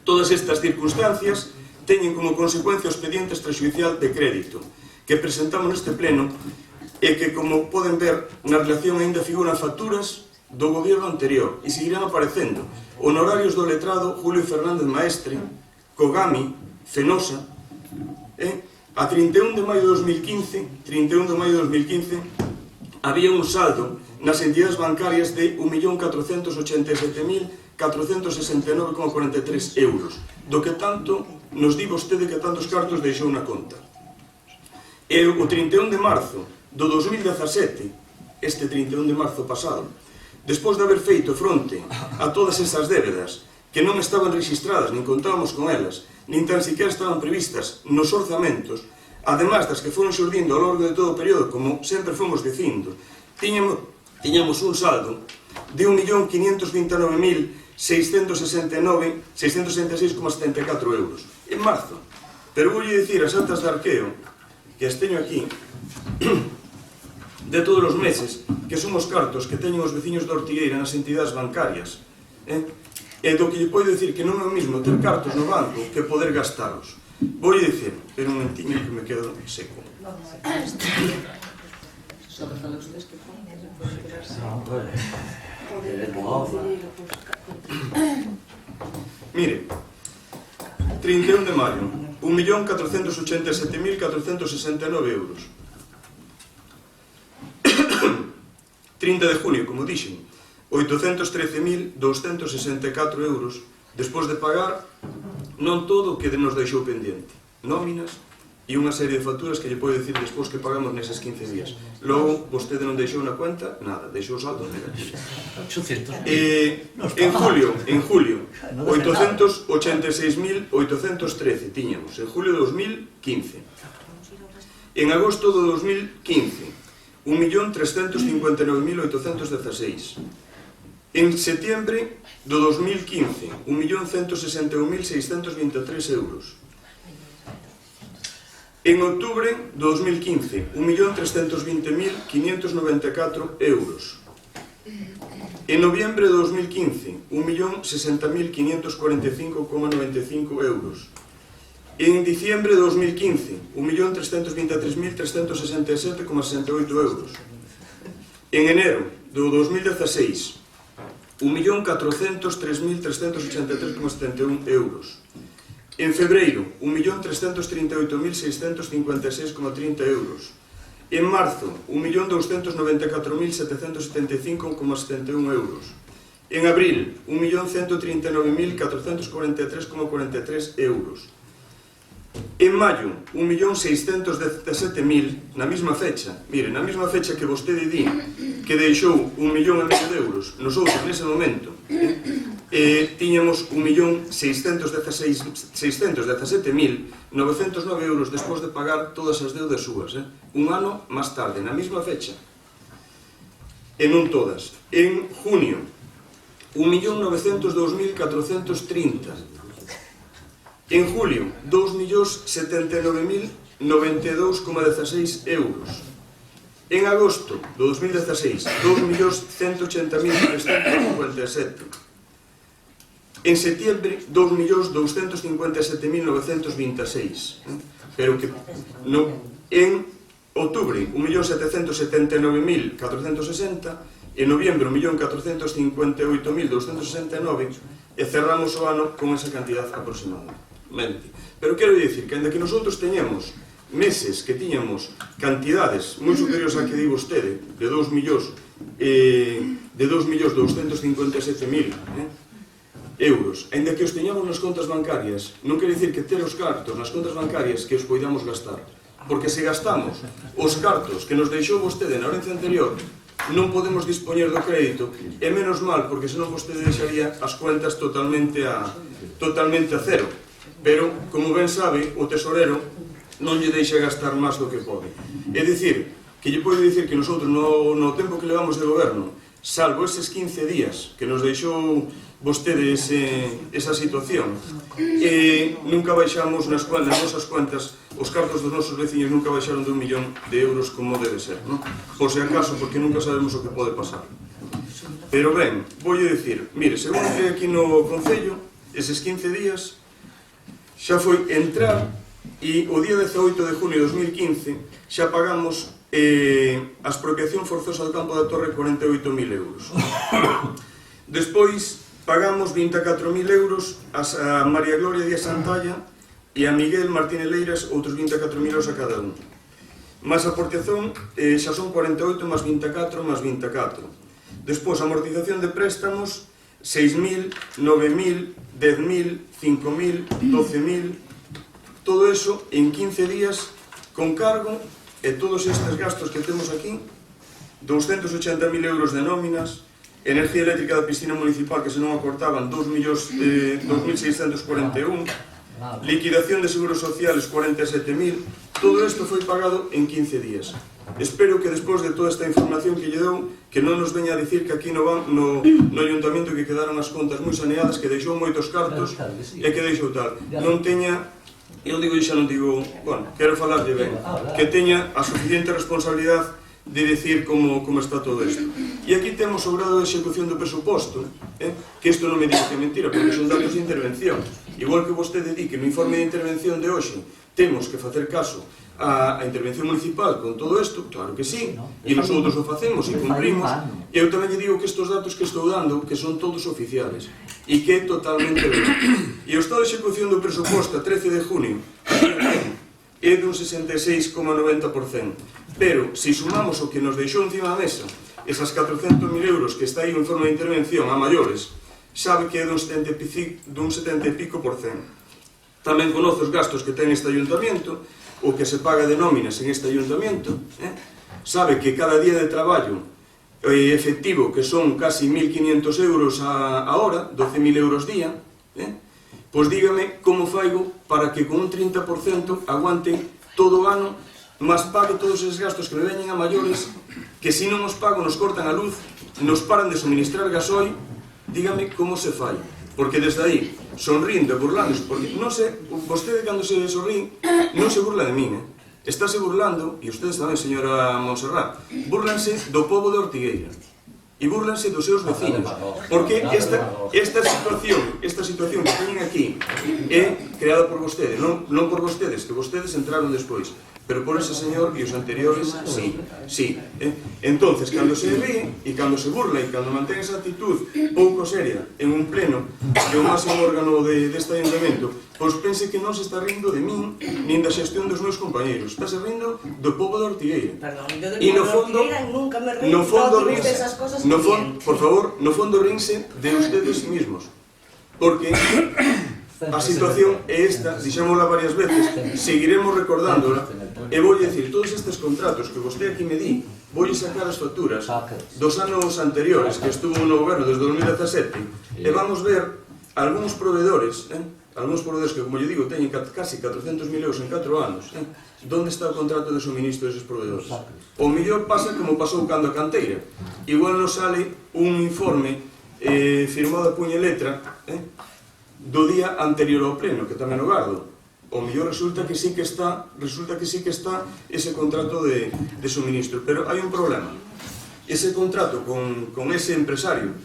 Todas estas circunstancias teñen como consecuencia o expediente extrajudicial de crédito que presentamos neste pleno e que, como poden ver, na relación ainda figuran facturas do goberno anterior e seguirán aparecendo honorarios do letrado Julio Fernández Maestre, Cogami, Fenosa. A 31 de maio de 2015 había un saldo nas entidades bancarias de 1.487.469,43 euros, do que tanto nos di vostede que tantos cartos deixou na conta. E o 31 de marzo do 2017, este 31 de marzo pasado, despois de haber feito fronte a todas esas débedas que non estaban registradas, nin contábamos con elas, nin tan siquiera estaban previstas nos orzamentos, además das que foron xurdindo ao longo de todo o período, como sempre fomos dicindo, tiñamos un saldo de 1.529.000 666,74 euros. En marzo. Pero voulle dicir as altas de Arqueo, que as teño aquí, de todos os meses, que son os cartos que teñen os veciños de Ortigueira nas entidades bancarias, e do que lle podo dicir que non é o mismo ter cartos no banco que poder gastalos. Voulle dicir, pero un momentiño que me quedo seco. Mire, 31 de maio, 1.487.469 euros. 30 de junio, como dixen, 813.264 euros, despois de pagar non todo o que nos deixou pendiente, nóminas e unha serie de facturas que lle podo dicir despois que pagamos neses 15 días. Logo, vostede non deixou na cuenta nada, deixou saldo negativo. 800. En julio, 886.813 tiñamos, en julio de 2015. En agosto de 2015, 1.359.816. En setiembre do 2015, 1.161.623 euros. En outubro do 2015, 1.320.594 euros. En noviembre de 2015, 1.060.545,95 euros. En diciembre de 2015, 1.323.367,68 euros. En enero do 2016, 1.403.383,71 euros. En febreiro, 1.338.656,30 euros. En marzo, 1.294.775,71 euros. En abril, 1.139.443,43 euros. En maio, 1.617.000, na mesma fecha, mire, na mesma fecha que vostede di que deixou 1,5 millón de euros, nosotros nese momento tiñamos 1.617.909 euros despois de pagar todas as deudas súas, un ano máis tarde, na mesma fecha, e non todas. En junio, 1.902.430. En julio, 2.079.092,16 euros. En agosto de 2016, 2.180.357. En septiembre, 2.257.926. Pero que no, en outubro, 1.779.460. En noviembre, 1.458.269. E cerramos o ano con esa cantidad aproximadamente. Pero quero dicir que, ainda que nosotros teñamos meses que tiñamos cantidades moi superiores a que di vostede, de 2.257.000 euros, ainda que os teñamos nas contas bancarias, non quere dicir que ter os cartos nas contas bancarias que os poidamos gastar. Porque se gastamos os cartos que nos deixou vostede na orenza anterior, non podemos dispoñer do crédito, e menos mal, porque senón vostede deixaría as cuentas totalmente a cero. Pero, como ben sabe, o tesorero non lle deixa gastar máis do que pode. É dicir, que lle pode dicir que nosotros no tempo que levamos de goberno, salvo eses 15 días que nos deixou vostede esa situación, nunca baixamos nas nosas cuentas, os cartos dos nosos veciños nunca baixaron de 1 millón de euros como debe ser, non? Por se acaso, porque nunca sabemos o que pode pasar. Pero ben, voulle dicir, mire, según que aquí no Concello, eses 15 días, xa foi entrar e o día 18 de junio de 2015 xa pagamos a expropiación forzosa do campo da Torre 48.000 euros. Despois pagamos 24.000 euros a María Gloria Díaz Santalla e a Miguel Martínez Leiras, outros 24.000 euros a cada un. Mas a aportación xa son 48 más 24 más 24. Despois a amortización de préstamos 6.000, 9.000, 10.000, 5.000, 12.000, todo eso en 15 días con cargo e todos estes gastos que temos aquí, 280.000 euros de nóminas, energía eléctrica da piscina municipal que se non acortaban 2.641, liquidación de seguros sociales 47.000, todo isto foi pagado en 15 días. espero que despois de toda esta información que lle dou, que non nos veña a dicir que aquí no ayuntamento que quedaron as contas moi saneadas, que deixou moitos cartos e que deixou tal. Non teña, eu digo, xa non digo, bueno, quero falarlle ben, que teña a suficiente responsabilidade de decir como está todo isto. E aquí temos o grado de execución do presuposto, que isto non me diga que é mentira, porque son datos de intervención. Igual que vostede di que no informe de intervención de hoxe temos que facer caso a intervención municipal con todo isto, claro que sí, e nosotros o facemos e cumprimos, e eu tamén lle digo que estes datos que estou dando, que son todos oficiales, e que é totalmente ben. E o estado de execución do presuposto a 13 de junio é dun 66,90%, pero se sumamos o que nos deixou encima da mesa, esas 400.000 euros que está aí no informe de intervención a maiores, sabe que é dun 70 e pico por cento. Tamén conoce os gastos que ten este ayuntamento, o que se paga de nóminas en este ayuntamento, sabe que cada día de traballo efectivo, que son casi 1.500 euros a hora, 12.000 euros día, pois dígame como faigo para que con un 30% aguante todo o ano, mas pague todos esos gastos que me veñen a maiores, que se non os pago nos cortan a luz, nos paran de suministrar gasoil, dígame como se fai. Porque desde aí, sonrindo e burlándose, porque non se, vostede cando se sonrí, non se burla de min, estáse burlando, e ustedes tamén, señora Monserrat, burlanse do pobo de Ortigueira, e burlanse dos seus vecinos, porque esta situación que teñen aquí é creada por vostede, non por vostedes, que vostedes entraron despois, pero por ese señor e os anteriores, sí. Entonces, cando se ve e cando se burla e cando mantén esa actitud pouco seria en un pleno, que é o máximo órgano deste ayuntamento, pois pense que non se está rindo de min, nin da xestión dos meus compañeros, está se rindo do pobo de Ortigueira. Perdón, yo de Ortigueira nunca me reí, no fondo rinse, esas cosas que por favor, no fondo rinse de ustedes mismos, porque a situación é esta, dixémola varias veces, seguiremos recordándola, e vou dicir, todos estes contratos que vostede aquí me di, vou sacar as facturas dos anos anteriores, que estuvo no goberno desde 2017, e vamos ver algúns proveedores, que, como lle digo, teñen casi 400.000 euros en 4 anos, onde está o contrato de suministro deses proveedores? O mellor pasa como pasou cando a canteira, igual nos sale un informe firmado a puño e letra, do día anterior ao pleno, que tamén o gardo. O mellor resulta que sí que está ese contrato de suministro, pero hai un problema. Ese contrato con ese empresario,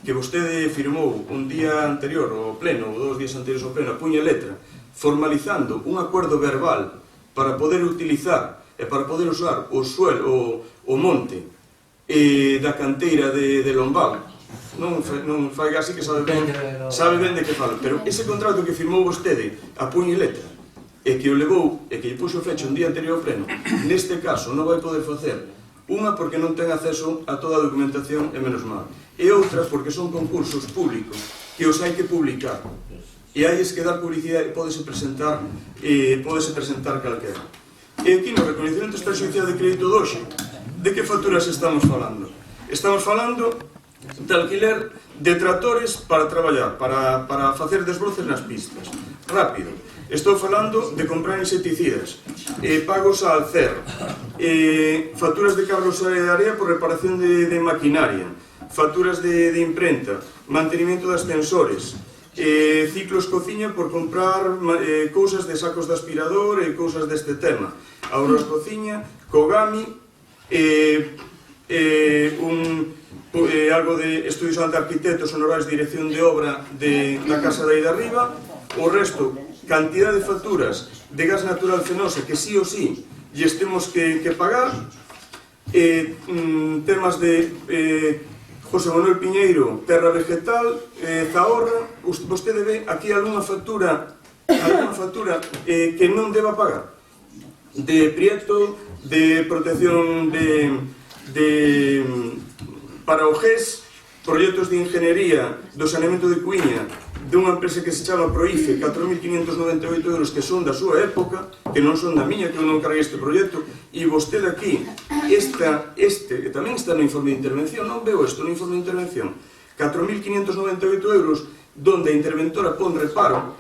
que vostede firmou un día anterior ao pleno, ou 2 días anteriores ao pleno, a puño e letra, formalizando un acordo verbal para poder utilizar e para poder usar o suelo, o monte da canteira de Lombao, non fai así que sabe ben de que falo, pero ese contrato que firmou vostede a puño e letra e que o levou e que lle puxo fecha un día anterior ao pleno, neste caso non vai poder facer, unha porque non ten acceso a toda a documentación e menos mal, e outra porque son concursos públicos que os hai que publicar e hai que dar publicidade e podese presentar calquera. E aquí no reconhecimento extrajudicial de crédito doxe, de que facturas estamos falando? Estamos falando de alquiler de tractores para traballar, para facer desbroces nas pistas. Rápido. Estou falando de comprar insecticidas, pagos a Alcer, facturas de cabros de area por reparación de maquinaria, facturas de imprenta, mantenimiento de ascensores, ciclos cociña por comprar cousas de sacos de aspirador e cousas deste tema, auras cociña, Kogami, algo de estudios ante arquitectos, honorarios de dirección de obra da casa de aí de arriba, o resto, cantidad de facturas de gas natural fenosa que sí ou sí lles temos que pagar, temas de José Manuel Piñeiro, terra vegetal, Zahorra, vostede ve aquí algunha factura que non deba pagar, de Prieto, de protección para o GES, proxectos de ingeniería do saneamento de Cuíña dunha empresa que se chama Proife, 4.598 euros que son da súa época, que non son da miña, que eu non carguei este proxecto, e vostede aquí, que tamén está no informe de intervención, non veo isto no informe de intervención, 4.598 euros, donde a interventora pon reparo,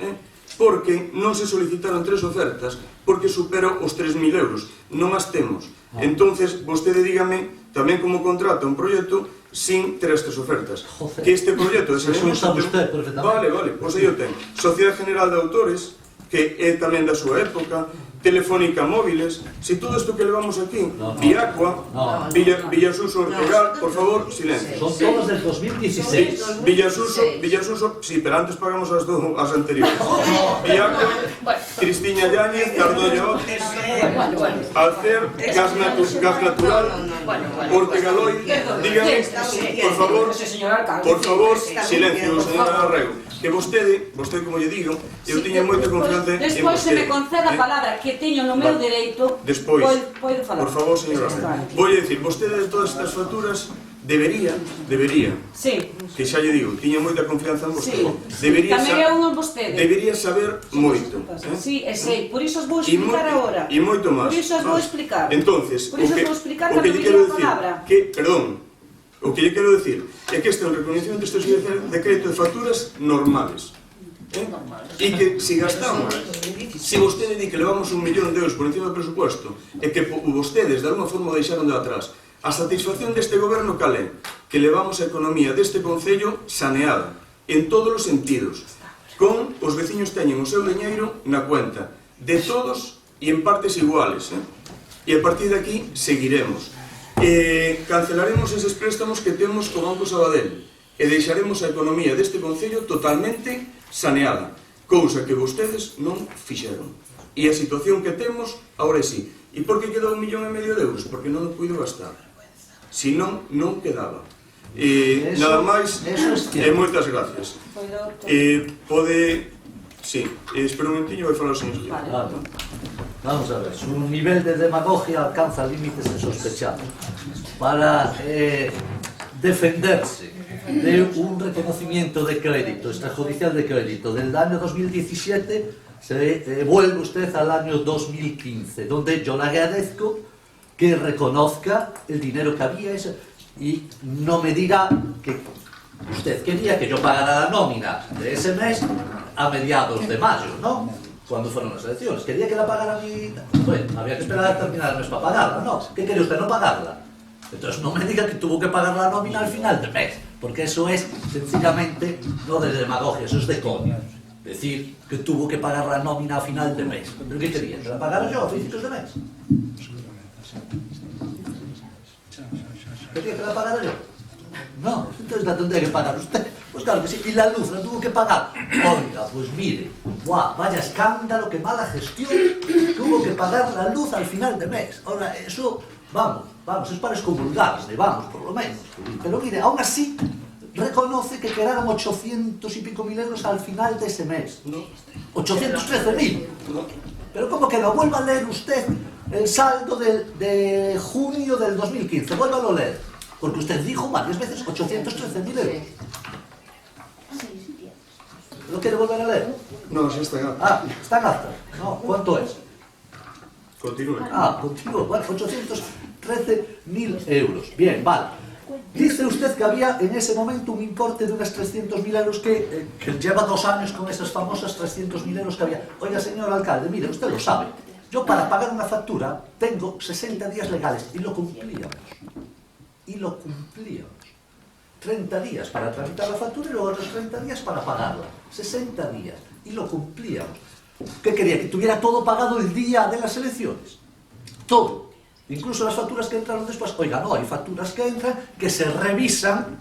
porque non se solicitaron 3 ofertas porque supero os 3.000 euros. Non as temos. Entonces, vostede dígame, tamén como contrata un proxecto sin ter estas ofertas. Joder. Que este proxecto de Eso saneamento... sabe usted perfectamente. Vale, pois aí o ten. Sociedade General de Autores, que é tamén da súa época, Telefónica Móviles, si todo isto que levamos aquí, No. Viacua, No. Villasuso Ortegal, por favor, silencio. Son todos del 2016. Villasuso, sí, pero antes pagamos as anteriores. Viacua, Cristiña Yáñez, Cardolla Otis, Alcer, Gas Natural, Ortegaloy, dígame, por favor, silencio, señora Arrego. Que vostede, como lle digo, eu tiña moita confianza en vostede. Despois se me conceda a palabra que teño no meu dereito, Despois, pode falar. por favor, señora Arrego, vou dicir, vostede de todas estas facturas debería, Sí. que xa lle digo, tiña moita confianza en vostede, Sí. Tamén é un vostede. debería saber moito. Sí, sei, por iso os vou E explicar agora. E moito máis. Por iso os vou explicar. Entonces, Por iso os vou explicar o que cando lle me quero a decir, palabra. o que lle quero decir é que este é un reconocimiento de crédito de facturas normales. E que se gastamos, se vostede di que levamos 1 millón de euros por encima do presupuesto e que vostedes de alguma forma deixaron de atrás, a satisfacción deste goberno cal é? Que levamos a economía deste concello saneada en todos os sentidos, con os veciños teñen o seu diñeiro na cuenta de todos e en partes iguales, e a partir de aquí seguiremos. Cancelaremos eses préstamos que temos co Banco Sabadell e deixaremos a economía deste concello totalmente saneada, cousa que vostedes non fixeron. E a situación que temos, agora sí. E por que quedou 1,5 millón de euros? Porque non o puido gastar. Si non, non quedaba. Nada máis, e moitas gracias. Pode... Sí, espera un momentinho, vai falar o señor Gil. Claro. Vamos a ver, su nivel de demagogia alcanza límites insospechados. Para defenderse de un reconocimiento de crédito, extrajudicial de crédito del año 2017, se vuelve usted al año 2015, donde yo le agradezco que reconozca el dinero que había y no me diga que usted quería que yo pagara la nómina de ese mes a mediados de mayo, ¿no? Cuando fueron las elecciones. Quería que la pagara a mí... Bueno, había que esperar a terminar el mes para pagarla, ¿no? ¿Qué quiere usted? ¿No pagarla? Entonces no me diga que tuvo que pagar la nómina al final del mes, porque eso es sencillamente no de demagogia, eso es de coña. Decir que tuvo que pagar la nómina a final de mes. ¿Pero qué quería? ¿Que la pagara yo a principios de mes? ¿Quería que la pagara yo? No, entonces la tendría que pagar usted. Pues claro que sí, y la luz la tuvo que pagar. Oiga, pues mire, ¡guau! Vaya escándalo, qué mala gestión. Tuvo que pagar la luz al final de mes. Ahora, eso, vamos, es para excomulgarle, vamos, por lo menos. Pero mire, aún así, reconoce que quedaron 800 y pico mil euros al final de ese mes. 813.000. Pero ¿cómo que no? Vuelva a leer usted el saldo de junio del 2015. Vuélvalo a leer. Porque usted dijo varias veces 813.000 euros. ¿Lo quiere volver a leer? No, sí está en acta. Ah, está en acta. No, ¿cuánto es? Continúe. Ah, continúo. Bueno, 813.000 euros. Bien, vale. Dice usted que había en ese momento un importe de unas 300.000 euros que lleva 2 años con esas famosas 300.000 euros que había. Oiga, señor alcalde, mire, usted lo sabe. Yo para pagar una factura tengo 60 días legales y lo cumplíamos. 30 días para tramitar la factura y luego otros 30 días para pagarla. 60 días. Y lo cumplíamos. ¿Qué quería? ¿Que tuviera todo pagado el día de las elecciones? Todo. Incluso las facturas que entraron después. Oiga, no, hay facturas que entran, que se revisan,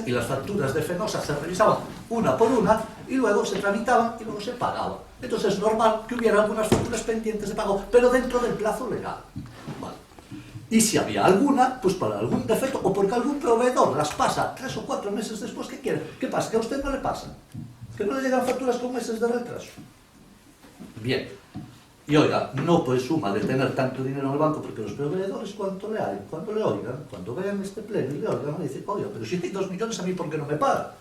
y las facturas de Fenosa se revisaban una por una, y luego se tramitaban y luego se pagaban. Entonces es normal que hubiera algunas facturas pendientes de pago, pero dentro del plazo legal. Vale. Y si había alguna, pues para algún defecto, o porque algún proveedor las pasa 3 o 4 meses después, ¿qué quiere? ¿Qué pasa? ¿Que a usted no le pasa? ¿Que no le llegan facturas con meses de retraso? Bien. Y oiga, no presuma de tener tanto dinero en el banco, porque los proveedores cuando le oigan, cuando vean este pleno y le oigan, me dicen, oiga, pero si tiene 2 millones, a mí ¿por qué no me paga?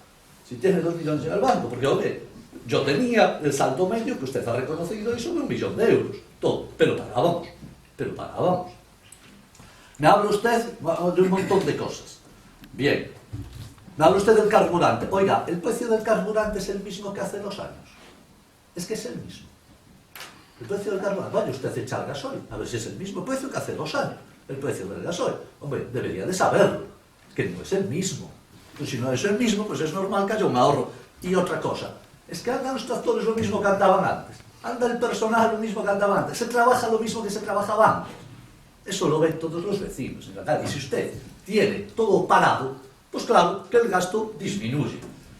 Si tiene 2 millones en el banco, porque oye, yo tenía el saldo medio que usted ha reconocido y sobre 1 millón de euros, todo, pero pagábamos. Me habla usted de un montón de cosas. Bien. Me habla usted del carburante. Oiga, ¿el precio del carburante es el mismo que hace 2 años? es que es el mismo. El precio del carbón, vaya usted a echar gasoil, a ver si es el mismo precio que hace 2 años. El precio del gasoil, hombre, debería de saberlo, que no es el mismo. Pues si no es el mismo, pues es normal que haya un ahorro. Y otra cosa, es que andan los tractores lo mismo que andaban antes, anda el personal lo mismo que andaba antes, se trabaja lo mismo que se trabajaba antes. Eso lo ven todos los vecinos, en la calle. Y si usted tiene todo parado, pues claro que el gasto disminuye.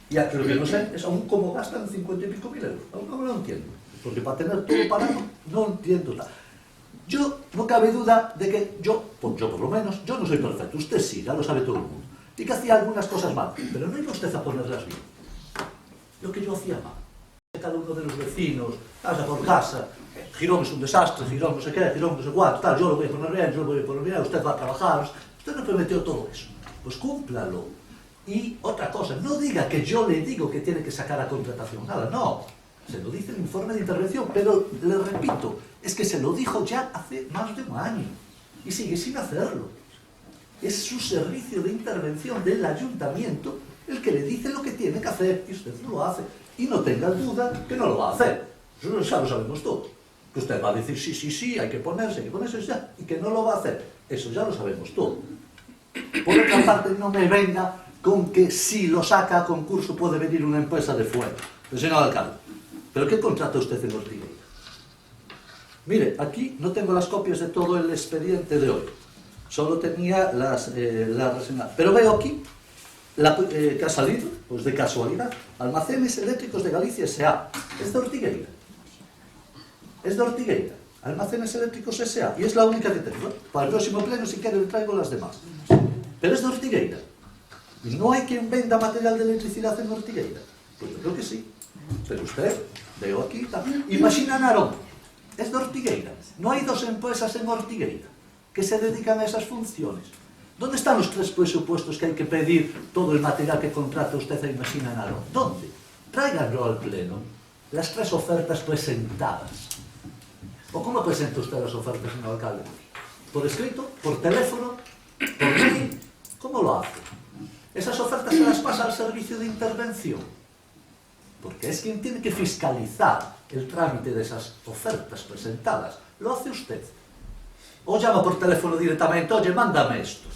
Y lo que no sé es aún cómo gastan 50 y pico mil euros. Aún no lo entiendo. Porque para tener todo parado, no entiendo nada. Yo, no cabe duda de que yo por lo menos, yo no soy perfecto. Usted sí, ya lo sabe todo el mundo. Y que hacía algunas cosas mal. Pero no iba usted a ponerlas bien. Lo que yo hacía mal. Cada uno de los vecinos, casa por casa, Girón es un desastre, Girón no sé qué, Girón no sé cuánto, tal, yo lo voy a poner bien, yo lo voy a poner bien, usted va a trabajar, usted no prometió todo eso, pues cúmplalo. Y otra cosa, no diga que yo le digo que tiene que sacar a contratación, nada, no, se lo dice el informe de intervención, pero le repito, es que se lo dijo ya hace más de un año y sigue sin hacerlo. Es su servicio de intervención del ayuntamiento el que le dice lo que tiene que hacer y usted no lo hace. Y no tenga duda que no lo va a hacer. Eso ya lo sabemos todos. Que usted va a decir sí, hay que ponerse ya, y que no lo va a hacer. Eso ya lo sabemos todos. Por otra parte, no me venga con que si lo saca a concurso puede venir una empresa de fuera. El señor alcalde, ¿pero qué contrata usted en Ortigueira? Mire, aquí no tengo las copias de todo el expediente de hoy. Solo tenía las reseñas. Pero veo aquí que ha salido, pues de casualidad, Almacenes Eléctricos de Galicia S.A. Es de Ortigueira. Es de Ortigueira. Almacenes Eléctricos S.A. Y es la única que tengo. Para el próximo pleno, si quiere, le traigo las demás. Pero es de Ortigueira. ¿Y no hay quien venda material de electricidad en Ortigueira? Pues yo creo que sí. Pero usted, veo aquí también. Imagina Narón. Es de Ortigueira. No hay 2 empresas en Ortigueira que se dedican a esas funciones. ¿Dónde están los 3 presupuestos que hay que pedir todo el material que contrata usted a Imagina Narón? ¿Dónde? Tráiganlo al pleno. Las 3 ofertas presentadas. ¿O cómo presenta usted las ofertas, señor alcalde? ¿Por escrito? ¿Por teléfono? ¿Por mail? ¿Cómo lo hace? Esas ofertas se las pasa al servicio de intervención. Porque es quien tiene que fiscalizar el trámite de esas ofertas presentadas. Lo hace usted. O llama por teléfono directamente, oye, mándame esto.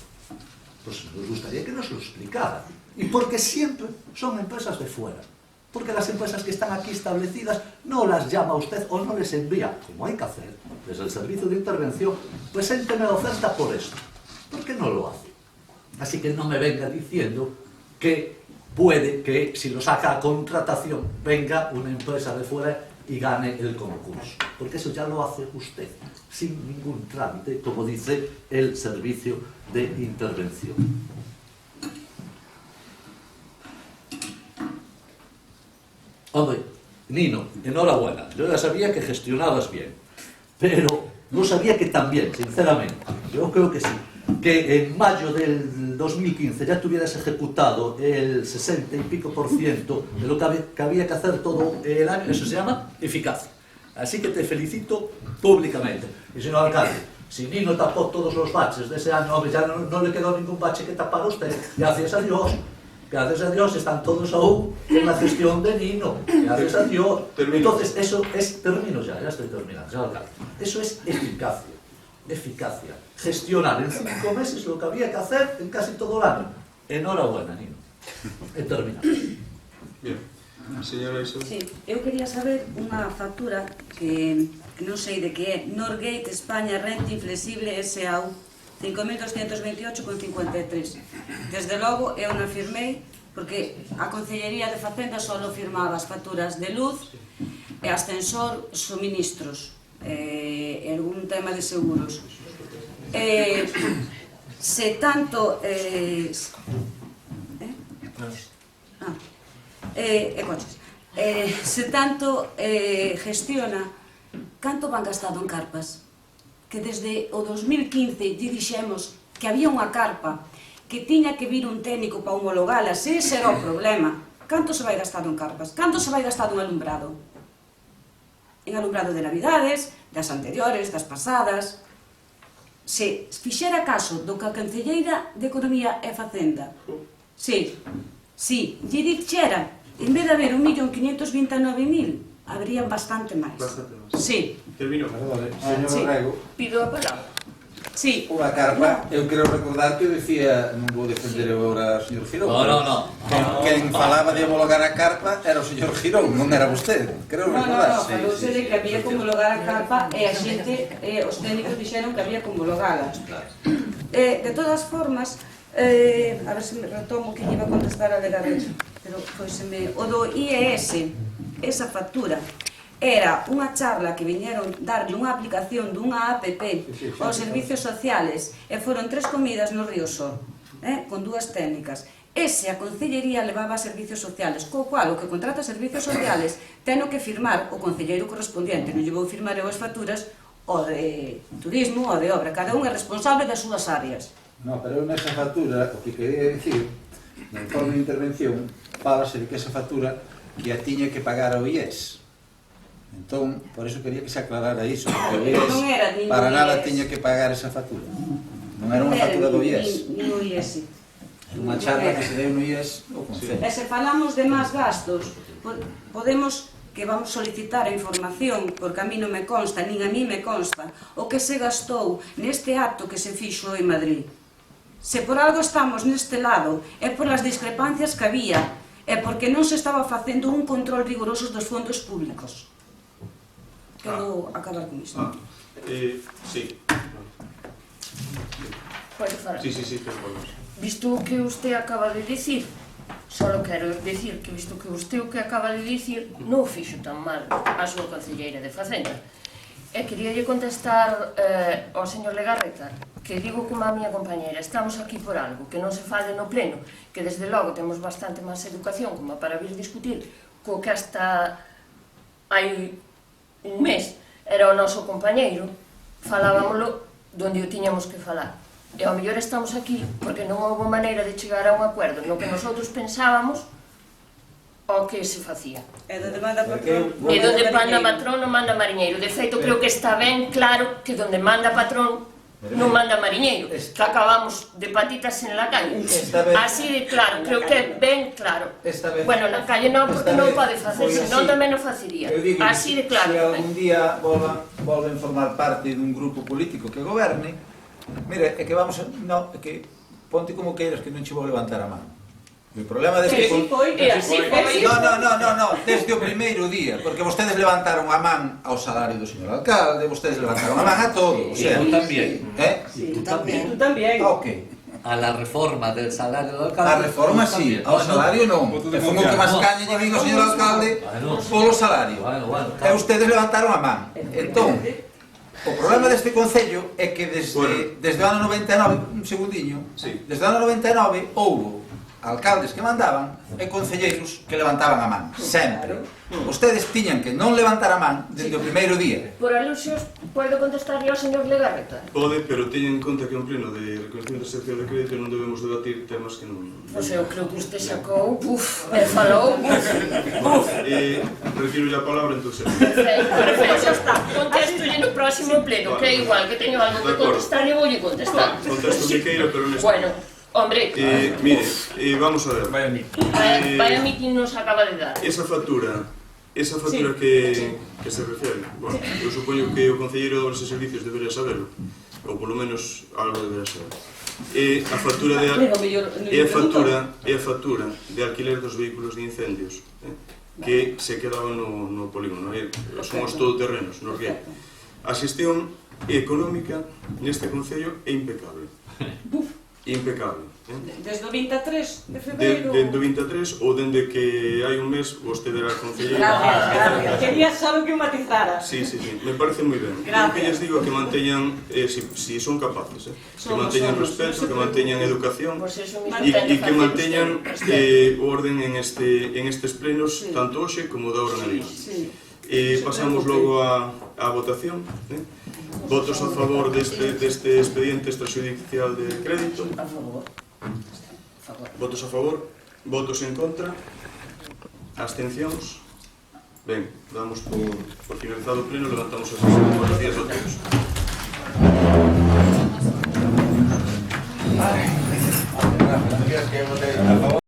Pues nos gustaría que nos lo explicara. Y porque siempre son empresas de fuera. Porque las empresas que están aquí establecidas no las llama usted o no les envía, como hay que hacer, desde el servicio de intervención, presénteme la oferta por esto. ¿Por qué no lo hace? Así que no me venga diciendo que puede que si lo saca a contratación venga una empresa de fuera y gane el concurso. Porque eso ya lo hace usted, sin ningún trámite, como dice el servicio de intervención. Hombre, Nino, enhorabuena. Yo ya sabía que gestionabas bien, pero no sabía que tan bien, sinceramente. Yo creo que sí. Que en mayo del 2015 ya tuvieras ejecutado el 60 y pico % de lo que había que hacer todo el año, eso se llama eficacia. Así que te felicito públicamente. Y señor alcalde, si Nino tapó todos los baches de ese año, hombre, ya no le quedó ningún bache que tapar a usted. Gracias a Dios están todos aún en la gestión de Nino. Gracias a Dios. Entonces, eso es, termino ya estoy terminando, señor alcalde. Eso es eficacia. Eficacia. Gestionar en 5 meses lo que había que hacer en casi todo el año. Enhorabuena, Nino. He terminado. Bien. Señora Isabel. Sí, eu quería saber unha factura que non sei de que é Norgate España Renta Inflexible S.A.U. 5.228,53. Desde logo eu non firmei porque a Consellería de Facenda só firmaba as facturas de luz e ascensor suministros e algún tema de seguros. Se tanto coches. Se tanto gestiona, canto van gastado en carpas? Que desde o 2015 dixemos que había unha carpa que tiña que vir un técnico para homologala, se ese era o problema. Canto se vai gastado en carpas? Canto se vai gastado en alumbrado? En alumbrado de Navidades, das anteriores, das pasadas. Se fixera caso do que a Conselleira de Economía e Facenda, lle dixera, en vez de haber 1.529.000, habrían bastante máis. Bastante máis. Sí, Termino. Señor Sí. Rego, Pido a palabra. sí. unha carpa, eu quero recordar que decía, non vou defender eu agora ao señor Girón. No. Quen falaba de homologar a carpa era o señor Girón, non era vostede. Creo recordar. Falouse de que había que homologar a carpa e a xente, os técnicos dixeron que había que homologala. De todas formas, a ver se me retomo que iba a contestar a Legarreta, pero o do IES, esa factura, era unha charla que viñeron darle unha aplicación dunha app aos servicios sociales e foron 3 comidas no Río Sor, con 2 técnicas. Ese a Concellería levaba a servicios sociales, co cual o que contrata servicios sociales teno que firmar o concelleiro correspondiente, non lle vou firmar eu as facturas o de turismo ou de obra, cada un é responsable das súas áreas. No, pero eu nesa factura, o que quería dicir, na informe de intervención, fálase de que esa factura que a tiña que pagar ao IES. Entón, por eso quería que se aclarara iso, porque o IES Non era nin para nada IES. tiña que pagar esa factura. Non era unha factura do IES. Nin o IES. Unha charla que se deu no IES o Concello. E se falamos de máis gastos, podemos que vamos solicitar a información, porque a mí non me consta, nin a mí me consta, o que se gastou neste acto que se fixo en Madrid. Se por algo estamos neste lado, é por as discrepancias que había, é porque non se estaba facendo un control rigoroso dos fondos públicos. Quero acabar con isto. Sí. Pode falar. Sí, ten problemas. Visto o que usted acaba de dicir, só quero dicir que visto que usted o que acaba de dicir non o fixo tan mal a súa concelleira de Facenda. E queríalle contestar ao señor Legarreta que digo como a miña compañera, estamos aquí por algo, que non se fale no pleno, que desde logo temos bastante máis educación como para vir discutir co que hasta hai un mes era o noso compañeiro, falábamoslo donde o tiñamos que falar. E ao mellor estamos aquí porque non houve maneira de chegar a un acordo no que nosotros pensábamos o que se facía. E donde manda patrón... E donde manda patrón non manda mariñeiro. De feito, creo que está ben claro que donde manda patrón non manda mariñeiro. Que acabamos de patitas en la calle. Así de claro, creo que é ben claro. Bueno, na calle non, porque non pode facer, senón tamén non facería. Así de claro. Se algún día volven formar parte dun grupo político que goberne, mire, é que vamos a... No, é que ponte como queiras que non che vou levantar a mano. O problema deste... No, desde o primeiro día, porque vostedes levantaron a man ao salario do señor alcalde, vostedes levantaron a man a todo, o sea... Tú también. Tú tamén. Ok. A la reforma del salario del alcalde. A reforma sí, ao salario non. E foi o que máis caña lle vin ao señor alcalde polo salario. E ustedes levantaron a man. Entón, o problema deste concello é que desde o ano 99, un segundiño, desde o ano 99 houbo alcaldes que mandaban e concelleiros que levantaban a man, sempre. Vostedes tiñan que non levantar a man desde o primeiro día. Por alusións, podo contestarle ao señor Legarreta? Pode, pero teñen en conta que é un pleno de reconocimiento social de crédito e non debemos debatir temas que non... Pois eu creo que usted sacou, e falou, Retiro a palabra, entón perfecto, xa está. Contestolle no próximo pleno, que é igual, que teño algo que contestar e voulle contestar. Contesto que queira, pero neste... Bueno, hombre, Mire, vamos a ver. vaya meeting nos acaba de dar. Esa factura que se refere, bueno, eu supoño que o concelleiro de Obras e Servicios debería saberlo, ou polo menos algo debería saber. É a factura de alquiler dos vehículos de incendios, que se quedaban no polígono, son os todoterrenos, no Riel. A xestión económica neste concello é impecable. Impecable. Desde o 23 de febreiro... Dende o 23 ou dende que hai un mes vostede era concelleiro. Gracias. Quería só que o matizara. Sí, me parece moi ben. O que lles digo é que manteñan, si son capaces, que manteñan respeto, que manteñan educación e que manteñan o orden en estes plenos, tanto hoxe como da hora en adiante. Pasamos logo á votación. Votos a favor deste expediente extrajudicial de crédito. A favor. Votos a favor. Votos en contra. Abstencións. Ben, damos por finalizado o pleno, levantamos a sesión. Buenos días a todos. Buenos días, que votei a favor.